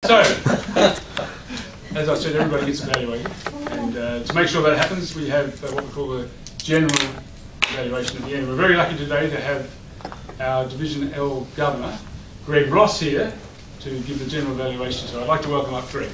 So, as I said, everybody gets evaluated, and to make sure that happens, we have what we call a general evaluation at the end. We're very lucky today to have our Division L Governor, Greg Ross, here to give the general evaluation. So I'd like to welcome up Greg.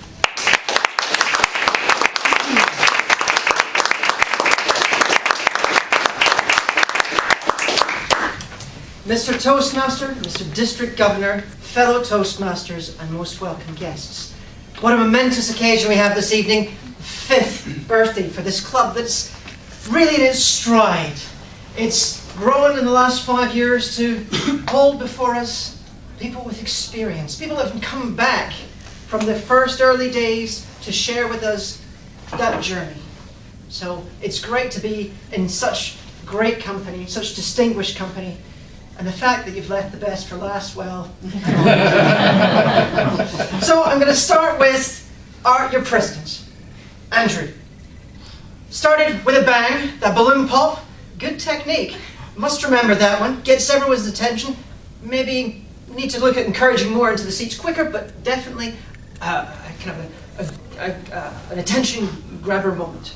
Mr. Toastmaster, Mr. District Governor, fellow Toastmasters, and most welcome guests. What a momentous occasion we have this evening. 5th birthday for this club that's really in its stride. It's grown in the last 5 years to hold before us people with experience, people that have come back from the first early days to share with us that journey. So it's great to be in such great company, such distinguished company. And the fact that you've left the best for last, well... So I'm going to start with your president, Andrew. Started with a bang, that balloon pop. Good technique. Must remember that one. Gets everyone's attention. Maybe need to look at encouraging more into the seats quicker, but definitely kind of an attention grabber moment.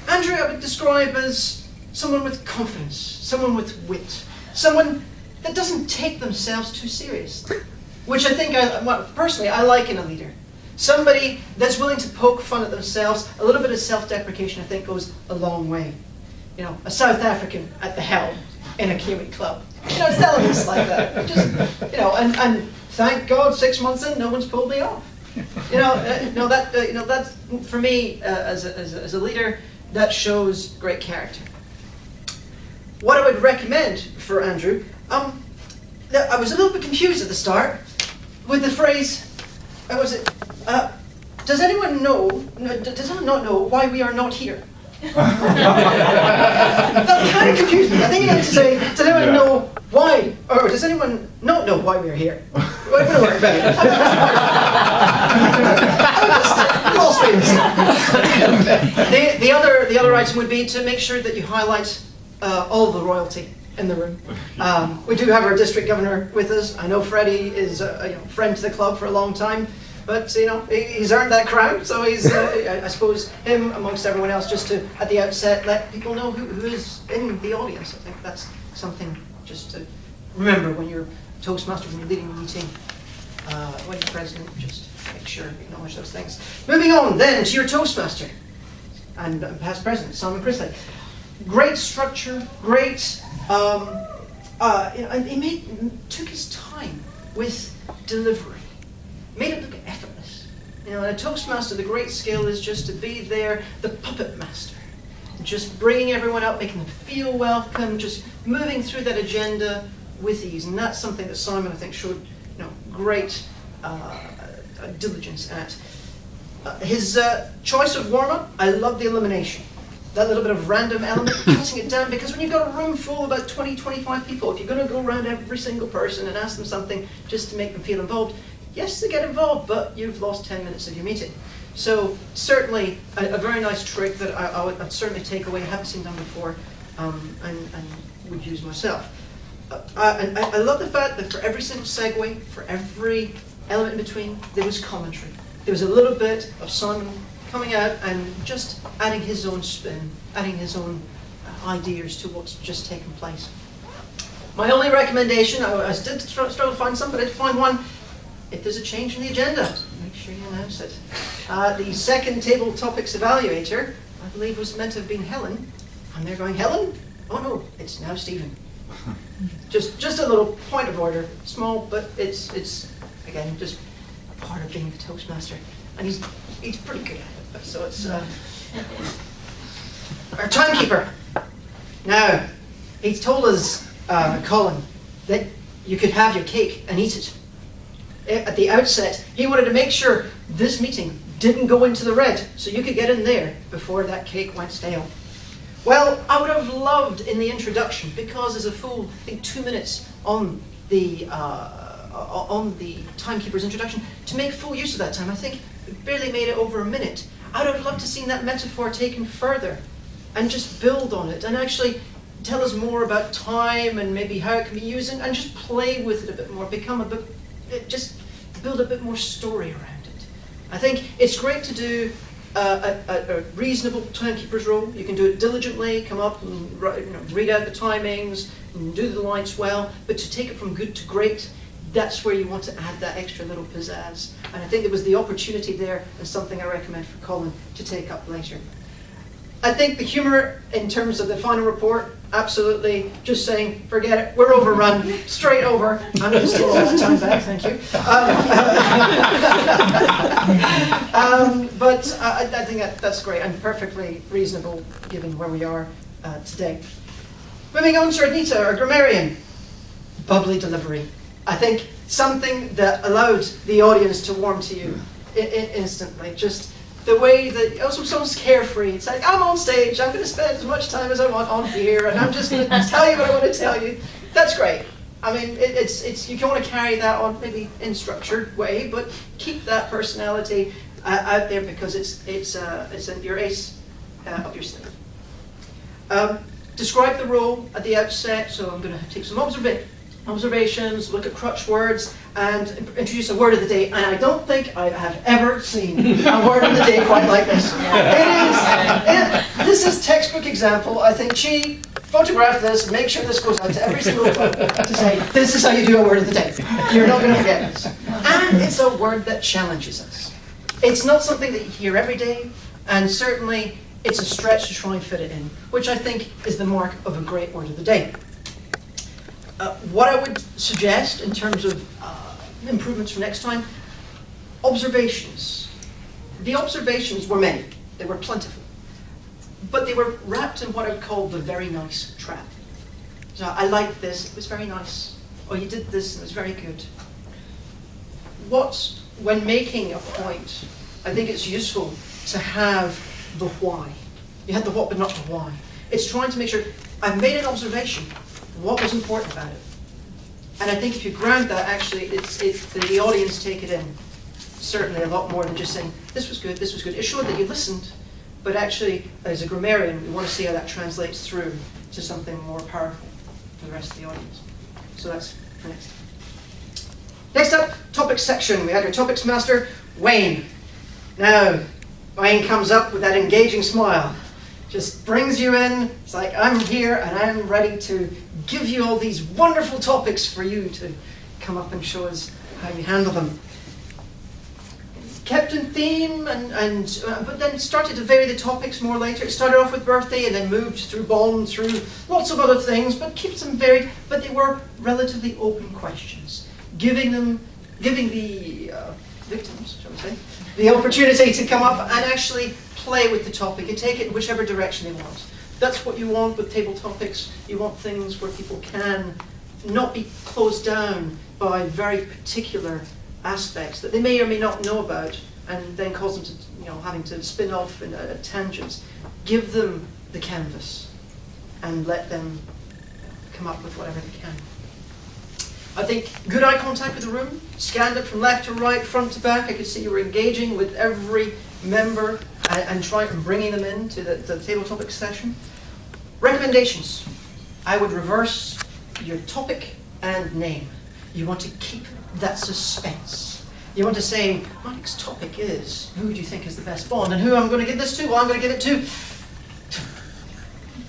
Andrew, I would describe as someone with confidence, someone with wit, someone that doesn't take themselves too seriously, which I think, personally, I like in a leader. Somebody that's willing to poke fun at themselves. A little bit of self-deprecation, I think, goes a long way. You know, a South African at the helm in a Kiwi club. You know, it's elements like that. Just, you know, and thank God, 6 months in, no one's pulled me off. That's for me as a leader, that shows great character. What I would recommend for Andrew, I was a little bit confused at the start with the phrase, does anyone not know why we are not here? That kind of confused me. I think you need to say, does anyone know why, or does anyone not know why we're here? Well, I'm going to work about it. The other item would be to make sure that you highlight all the royalty in the room. We do have our district governor with us. I know Freddie is a friend to the club for a long time, but he's earned that crown. So he's, I suppose, him amongst everyone else, just to at the outset let people know who is in the audience. I think that's something just to remember when you're Toastmaster, when you're leading a meeting, when you're president. Just make sure you acknowledge those things. Moving on then to your Toastmaster and past president, Simon Chrisley. Great structure, great. He took his time with delivery, made it look effortless. You know, and a Toastmaster, the great skill is just to be there, the puppet master, just bringing everyone up, making them feel welcome, just moving through that agenda with ease. And that's something that Simon, I think, showed great diligence at. His choice of warm-up, I love the elimination. That little bit of random element, cutting it down, because when you've got a room full of about 20, 25 people, if you're going to go around every single person and ask them something just to make them feel involved, yes, they get involved, but you've lost 10 minutes of your meeting. So certainly a very nice trick that I'd certainly take away, I haven't seen done before, and would use myself. I love the fact that for every single segue, for every element in between, there was commentary. There was a little bit of Simon coming out and just adding his own spin, adding his own ideas to what's just taken place. My only recommendation, I did struggle to find some, but I did find one. If there's a change in the agenda, make sure you announce it. The second table topics evaluator, I believe, was meant to have been Helen, and they're going, Helen? Oh no, it's now Stephen. Just a little point of order, small, but it's again just part of being the Toastmaster, and he's pretty good at it. So it's our timekeeper. Now, he's told us, Colin, that you could have your cake and eat it. At the outset, he wanted to make sure this meeting didn't go into the red, so you could get in there before that cake went stale. Well, I would have loved in the introduction, because there's a full, I think, 2 minutes on the timekeeper's introduction, to make full use of that time. I think it barely made it over a minute. I would have loved to have seen that metaphor taken further and just build on it and actually tell us more about time and maybe how it can be used and just play with it a bit more, become a bit, just build a bit more story around it. I think it's great to do a reasonable timekeeper's role. You can do it diligently, come up and read out the timings, and do the lights well, but to take it from good to great, that's where you want to add that extra little pizzazz. And I think there was the opportunity there, and something I recommend for Colin to take up later. I think the humour in terms of the final report, absolutely, just saying, forget it, we're overrun, straight over. I'm going to steal all the time back, thank you. But I think that's great and perfectly reasonable given where we are today. Moving on to Anita, our grammarian. Bubbly delivery. I think something that allowed the audience to warm to you instantly. Just the way that also sounds carefree. It's like, I'm on stage, I'm going to spend as much time as I want on here, and I'm just going to tell you what I want to tell you. That's great. I mean, it's you can want to carry that on maybe in structured way, but keep that personality out there because it's in your ace up your sleeve. Describe the role at the outset. So I'm going to take some observations, look at crutch words, and introduce a word of the day. And I don't think I have ever seen a word of the day quite like this. This is textbook example. I think she photographed this and make sure this goes out to every single club to say, this is how you do a word of the day. You're not going to forget this. And it's a word that challenges us. It's not something that you hear every day, and certainly it's a stretch to try and fit it in, which I think is the mark of a great word of the day. What I would suggest in terms of improvements for next time, observations. The observations were many. They were plentiful. But they were wrapped in what I would call the very nice trap. So I liked this, it was very nice. Or you did this and it was very good. When making a point, I think it's useful to have the why. You had the what but not the why. It's trying to make sure, I've made an observation. What was important about it? And I think if you ground that, actually, the audience take it in. Certainly a lot more than just saying, this was good, this was good. It showed that you listened, but actually, as a grammarian, we want to see how that translates through to something more powerful for the rest of the audience. So that's for next. Next up, topics section. We had your topics master, Wayne. Now, Wayne comes up with that engaging smile. Just brings you in. It's like, I'm here and I'm ready to give you all these wonderful topics for you to come up and show us how you handle them. Kept in theme, but then started to vary the topics more later. It started off with birthday and then moved through Bond, through lots of other things, but keeps them varied. But they were relatively open questions, giving the victims, shall we say, the opportunity to come up and actually play with the topic and take it in whichever direction they want. That's what you want with table topics. You want things where people can not be closed down by very particular aspects that they may or may not know about, and then cause them to, having to spin off in tangents. Give them the canvas and let them come up with whatever they can. I think good eye contact with the room, scanned it from left to right, front to back. I could see you were engaging with every member and trying and bringing them into the table topic session. Recommendations. I would reverse your topic and name. You want to keep that suspense. You want to say, my next topic is, who do you think is the best Bond? And who I'm going to give this to? Well, I'm going to give it to...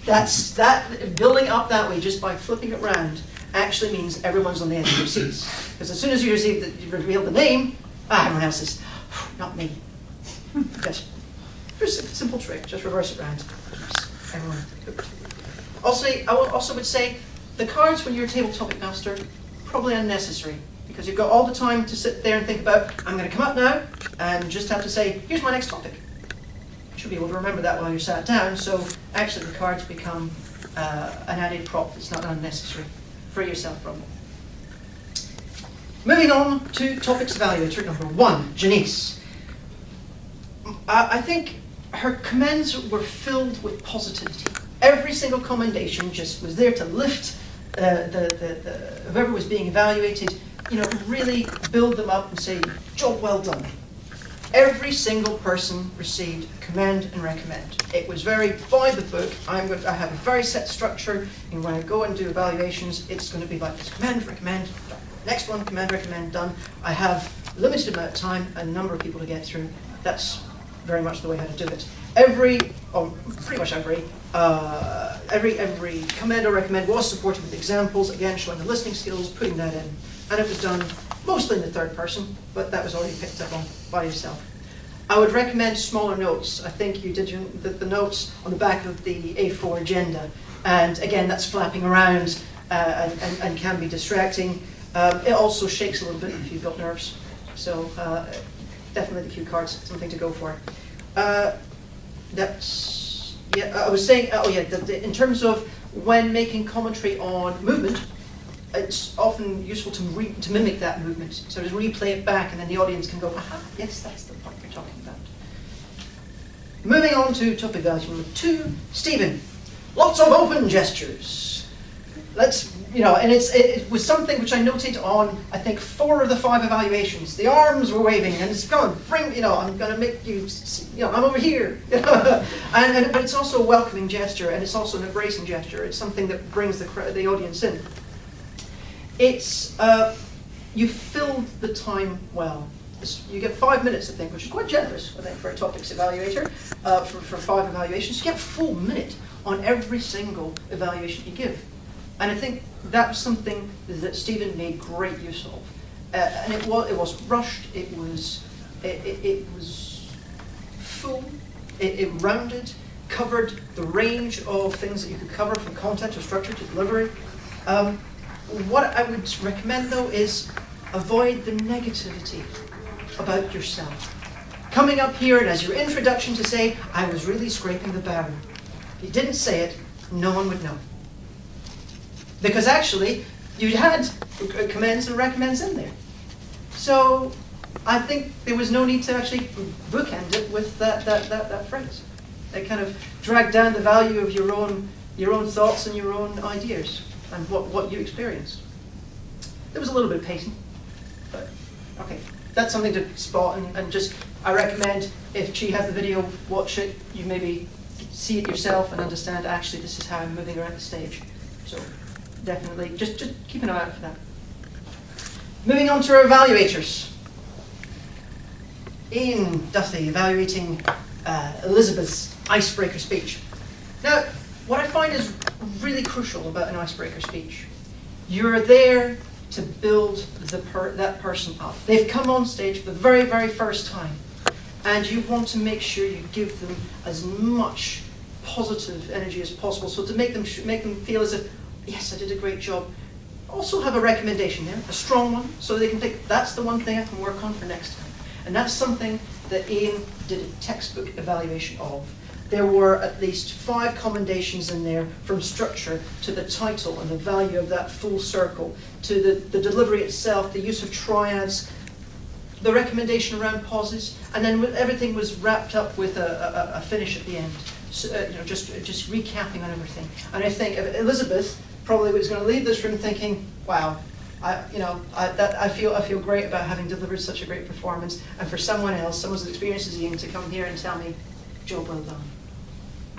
That building up that way just by flipping it around actually means everyone's on the edge of their seats. Because as soon as you reveal the name, everyone else is, not me. Yes. Just a simple trick, just reverse it around. Everyone. I also would say, the cards when you're a table topic master, probably unnecessary. Because you've got all the time to sit there and think about, I'm going to come up now, and just have to say, here's my next topic. You should be able to remember that while you're sat down, so actually the cards become an added prop. It's not unnecessary. Free yourself from them. Moving on to topics evaluator number 1, Janice. I think her commends were filled with positivity. Every single commendation just was there to lift whoever was being evaluated, really build them up and say, job well done. Every single person received commend and recommend. It was very by the book. I have a very set structure, and when I go and do evaluations, it's going to be like this: commend, recommend, done. Next one, commend, recommend, done. I have limited amount of time, and a number of people to get through. That's very much the way how to do it. Pretty much every comment or recommend was supported with examples, again showing the listening skills, putting that in. And it was done mostly in the third person, but that was already picked up on by yourself. I would recommend smaller notes. I think you did the notes on the back of the A4 agenda. And again, that's flapping around and can be distracting. It also shakes a little bit if you've got nerves. So definitely the cue cards, something to go for. I was saying, in terms of when making commentary on movement, it's often useful to mimic that movement. So just replay it back, and then the audience can go, aha, yes, that's the part you're talking about. Moving on to topic evaluation 2, Stephen. Lots of open gestures. And it was something which I noted on, I think, 4 of the 5 evaluations. The arms were waving, and it's going, I'm going to make you, I'm over here. But it's also a welcoming gesture, and it's also an embracing gesture. It's something that brings the audience in. It's, you filled the time well. You get 5 minutes, I think, which is quite generous, I think, for a topics evaluator, for 5 evaluations. You get a full minute on every single evaluation you give. And I think that was something that Stephen made great use of. And it wasn't rushed, it was full, it rounded, covered the range of things that you could cover from content to structure to delivery. What I would recommend, though, is avoid the negativity about yourself. Coming up here and as your introduction to say, I was really scraping the barrel. If you didn't say it, no one would know. Because actually, you had commends and recommends in there. So I think there was no need to actually bookend it with that phrase. It kind of dragged down the value of your own thoughts and your own ideas and what you experienced. There was a little bit of pacing, but okay. That's something to spot and just, I recommend if she has the video, watch it, you maybe see it yourself and understand actually this is how I'm moving around the stage. So definitely, just keep an eye out for that. Moving on to our evaluators. Ian Duthie evaluating Elizabeth's icebreaker speech. Now, what I find is really crucial about an icebreaker speech, you're there to build that person up. They've come on stage for the very, very first time, and you want to make sure you give them as much positive energy as possible, so to make them feel as if, yes, I did a great job. Also have a recommendation there, a strong one, so they can think, that's the one thing I can work on for next time. And that's something that Ian did a textbook evaluation of. There were at least 5 commendations in there, from structure to the title and the value of that full circle, to the delivery itself, the use of triads, the recommendation around pauses, and then everything was wrapped up with a finish at the end. So, just recapping on everything. And I think Elizabeth probably was going to leave this room thinking, wow, I feel great about having delivered such a great performance, and for someone else, someone as experienced as Ian, to come here and tell me, job well done.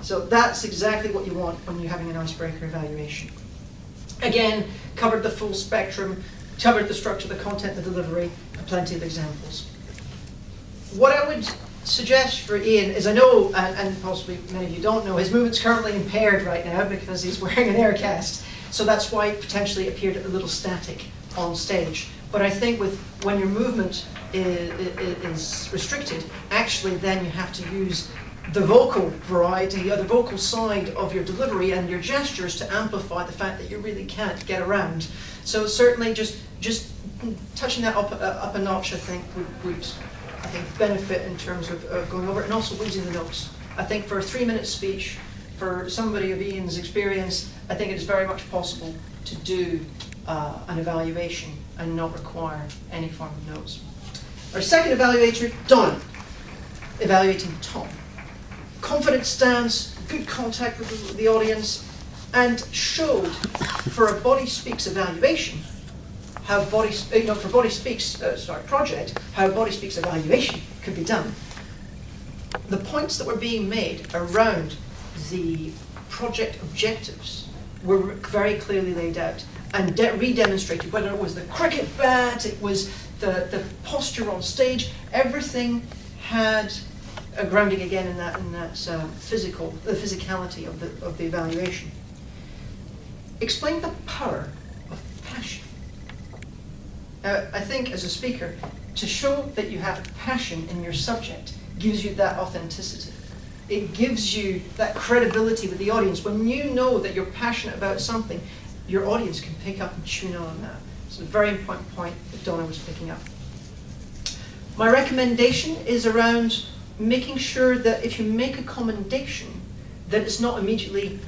So that's exactly what you want when you're having an icebreaker evaluation. Again, covered the full spectrum, covered the structure, the content, the delivery, and plenty of examples. What I would suggest for Ian is, I know, and possibly many of you don't know, his movement's currently impaired right now because he's wearing an air cast. So that's why it potentially appeared a little static on stage. But I think when your movement is restricted, actually then you have to use the vocal variety, or the vocal side of your delivery and your gestures to amplify the fact that you really can't get around. So certainly just touching that up a notch, I think, would benefit in terms of going over it, and also losing the notes. I think for a 3-minute speech, for somebody of Ian's experience, I think it is very much possible to do an evaluation and not require any form of notes. Our second evaluator, Donna, evaluating Tom. Confident stance, good contact with the audience, and showed for a Body Speaks evaluation how for Body Speaks project, how Body Speaks evaluation could be done. The points that were being made around the project objectives were very clearly laid out and re-demonstrated, whether it was the cricket bat, it was the posture on stage, everything had a grounding again in that the physicality of the evaluation. Explain the power of passion. I think as a speaker, to show that you have passion in your subject gives you that authenticity. It gives you that credibility with the audience. When you know that you're passionate about something, your audience can pick up and tune in on that. It's a very important point that Donna was picking up. My recommendation is around making sure that if you make a commendation, that it's not immediately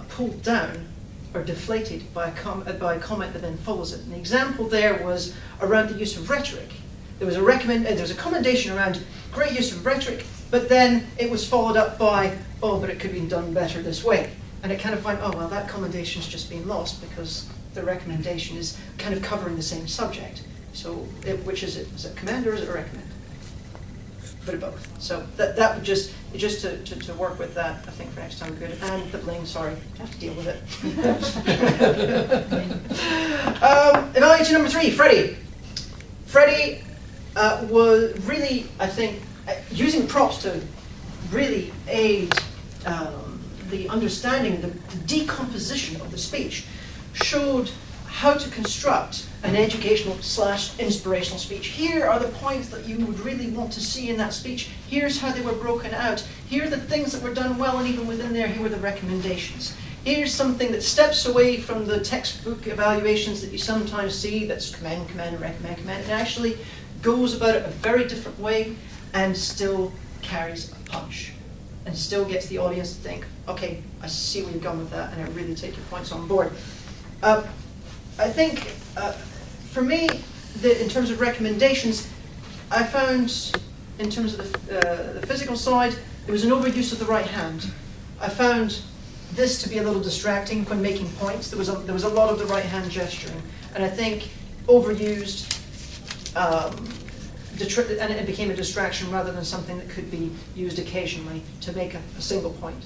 pulled down or deflated by a comment that then follows it. And the example there was around the use of rhetoric. There was a commendation around great use of rhetoric, but then it was followed up by, oh, but it could be done better this way. And it kind of went, oh, well, that commendation's just been lost because the recommendation is kind of covering the same subject. So, which is it? Is it commend or is it a recommend? Bit of both. So that would just to work with that, I think for next time good. And the bling, sorry, I have to deal with it. Evaluation number 3, Freddie. Freddie was really, I think, using props to really aid the understanding, the decomposition of the speech, showed how to construct an educational / inspirational speech. Here are the points that you would really want to see in that speech. Here's how they were broken out. Here are the things that were done well, and even within there, here were the recommendations. Here's something that steps away from the textbook evaluations that you sometimes see, that's commend, recommend, and actually goes about it a very different way and still carries a punch and still gets the audience to think, okay, I see where you've gone with that, and I really take your points on board. I think, for me, in terms of recommendations, I found, in terms of the physical side, there was an overuse of the right hand. I found this to be a little distracting when making points. There was a lot of the right hand gesturing, and I think overused, and it became a distraction rather than something that could be used occasionally to make a single point.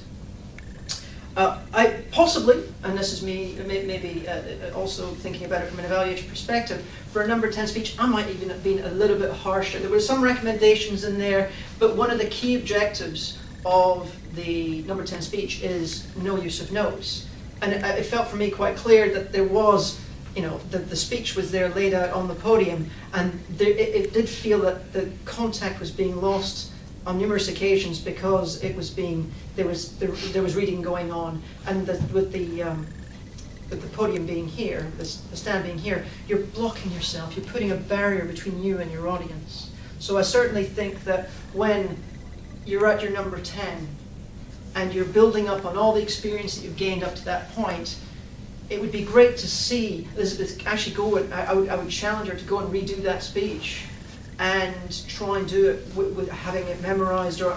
I possibly, and this is me maybe also thinking about it from an evaluation perspective, for a number 10 speech, I might even have been a little bit harsher. There were some recommendations in there, but one of the key objectives of the number 10 speech is no use of notes. And it felt for me quite clear that there was, the speech was there laid out on the podium, and it did feel that the contact was being lost on numerous occasions because it was there was reading going on, and with the podium being here, the stand being here, you're blocking yourself. You're putting a barrier between you and your audience. So I certainly think that when you're at your number 10 and you're building up on all the experience that you've gained up to that point, it would be great to see Elizabeth actually go. I would challenge her to go and redo that speech and try and do it with having it memorized or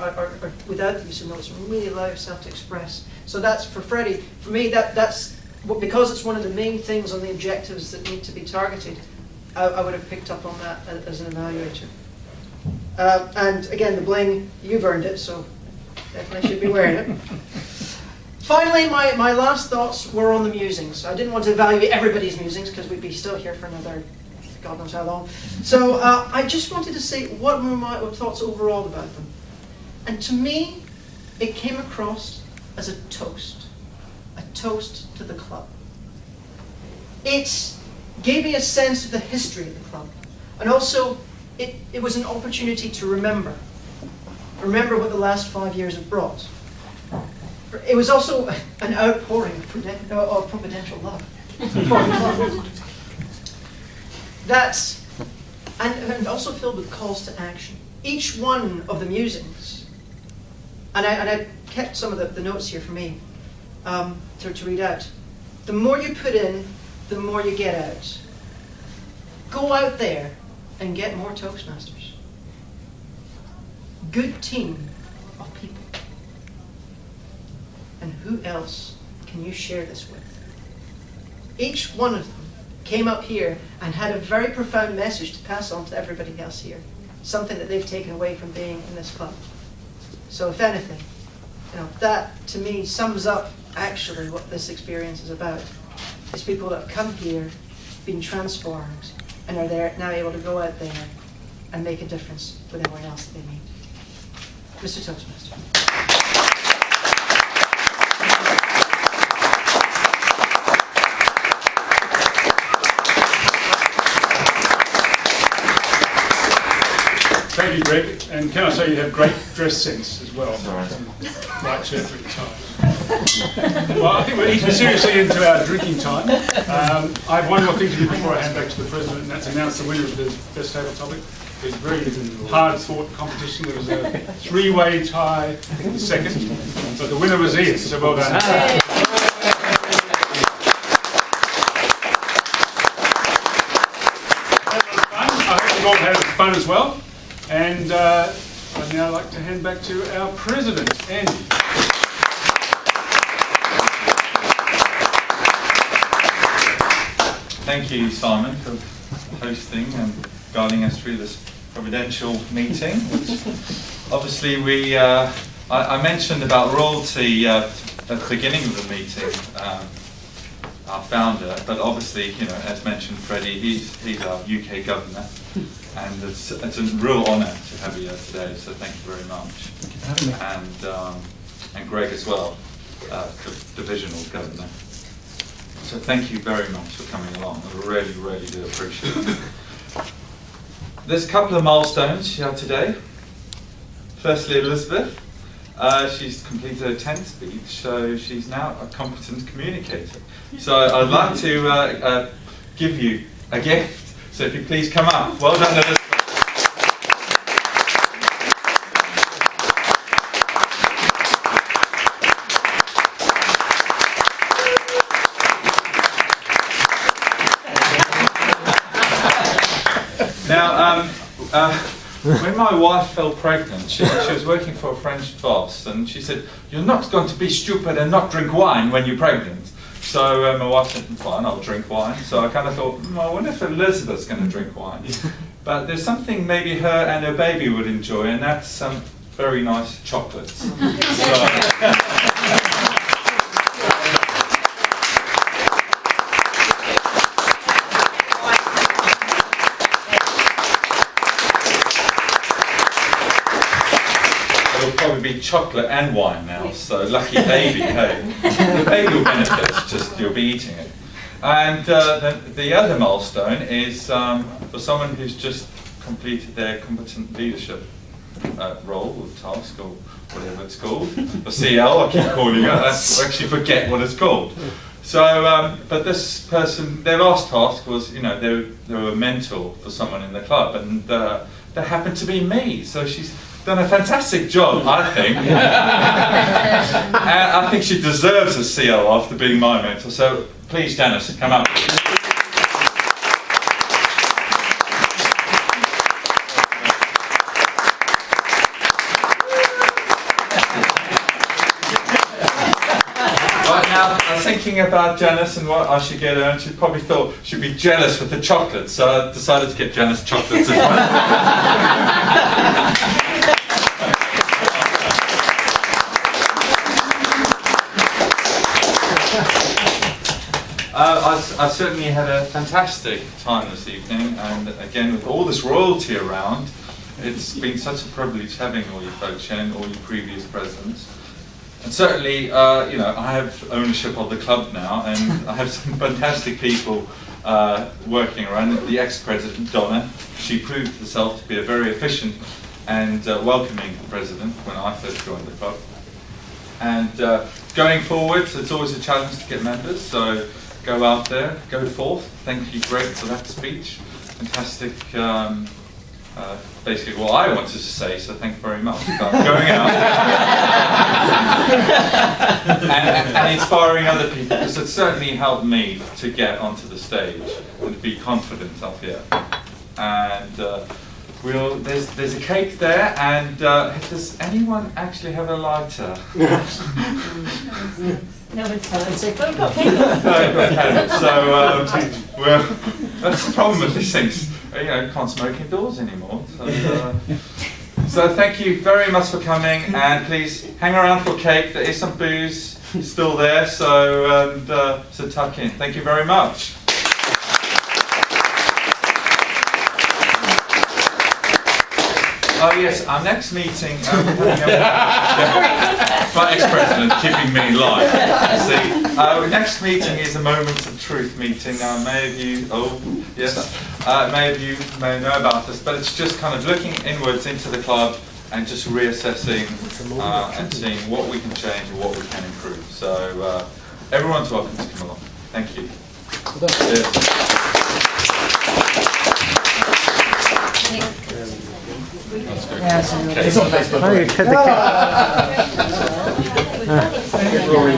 without the use of notes, and really allow yourself to express. So that's for Freddie. For me, that's because it's one of the main things on the objectives that need to be targeted. I would have picked up on that as an evaluator. And again, the bling, you've earned it, so definitely should be wearing it. Finally, my last thoughts were on the musings. I didn't want to evaluate everybody's musings because we'd be still here for another God knows how long. So I just wanted to say what were my thoughts overall about them. And to me, it came across as a toast to the club. It gave me a sense of the history of the club. And also, it was an opportunity to remember what the last 5 years have brought. It was also an outpouring of providential love for the club. And also filled with calls to action. Each one of the musings, and I kept some of the notes here for me to read out. The more you put in, the more you get out. Go out there and get more Toastmasters. Good team of people. And who else can you share this with? Each one of them came up here and had a very profound message to pass on to everybody else here. Something that they've taken away from being in this club. So if anything, that to me sums up actually what this experience is about. It's people that have come here, been transformed, and are there now able to go out there and make a difference with everyone else that they meet. Mr. Toastmaster. Thank you, Greg. And can I say you have great dress sense as well? Sorry. Right shirt with tie. Well, I think we're eating seriously into our drinking time. I have one more thing to do before I hand back to the President, and that's announce the winner of the Best Table Topic. It was a very hard-fought competition. There was a three-way tie for the second, but the winner was Ian, so well done. I hope you all had fun as well. And I'd now like to hand back to our President, Andy. Thank you, Simon, for hosting and guiding us through this providential meeting, which obviously I mentioned about royalty at the beginning of the meeting, our founder, but obviously, you know, as mentioned, Freddie, he's our UK governor, and it's a real honour to have you here today, so thank you very much. And Greg as well, divisional governor. So thank you very much for coming along. I really, really do appreciate it. There's a couple of milestones here today. Firstly, Elizabeth. She's completed her 10th speech, so she's now a competent communicator. So I'd like to give you a gift. So if you please come up. Well done, Elizabeth. Now, when my wife fell pregnant, she was working for a French boss, and she said, "You're not going to be stupid and not drink wine when you're pregnant." So my wife said, "Fine, I'll drink wine." So I kind of thought, I wonder if Elizabeth's going to drink wine. But there's something maybe her and her baby would enjoy, and that's some very nice chocolates. It'll probably be chocolate and wine now, so lucky baby, hey. The baby will benefit, just you'll be eating it. And the other milestone is for someone who's just completed their competent leadership role or task or whatever it's called, or CL, I keep calling it, I actually forget what it's called. So, but this person, their last task was, you know, they were a mentor for someone in the club, and that happened to be me, so she's done a fantastic job, I think. And I think she deserves a CL after being my mentor. So please, Janice, come up. Right now, I was thinking about Janice and what I should get her, and she'd probably feel she'd be jealous with the chocolates, so I decided to get Janice chocolates as well. I certainly had a fantastic time this evening, and again with all this royalty around, it's been such a privilege having all you folks here and all your previous presidents. And certainly, you know, I have ownership of the club now, and I have some fantastic people working around. The ex-president, Donna, she proved herself to be a very efficient and welcoming president when I first joined the club. And going forward, it's always a challenge to get members, so go out there, go forth. Thank you, Greg, for that speech. Fantastic, basically what I wanted to say, so thank you very much about going out and inspiring other people, because it certainly helped me to get onto the stage and to be confident up here. And there's a cake there, and does anyone actually have a lighter? No, it's not. But we've got cake. So, well, that's the problem with these things. You know, can't smoke indoors anymore. So thank you very much for coming, and please hang around for cake. There is some booze still there, so tuck in. Thank you very much. Oh yes, our next meeting. Ex-president keeping me in line. See, our next meeting is a Moment of Truth meeting. Now, many of you, many of you may know about this, but it's just kind of looking inwards into the club and just reassessing and seeing what we can change and what we can improve. So everyone's welcome to come along. Thank you. Yeah, so Okay. It's on Facebook. Oh, you cut the Rory.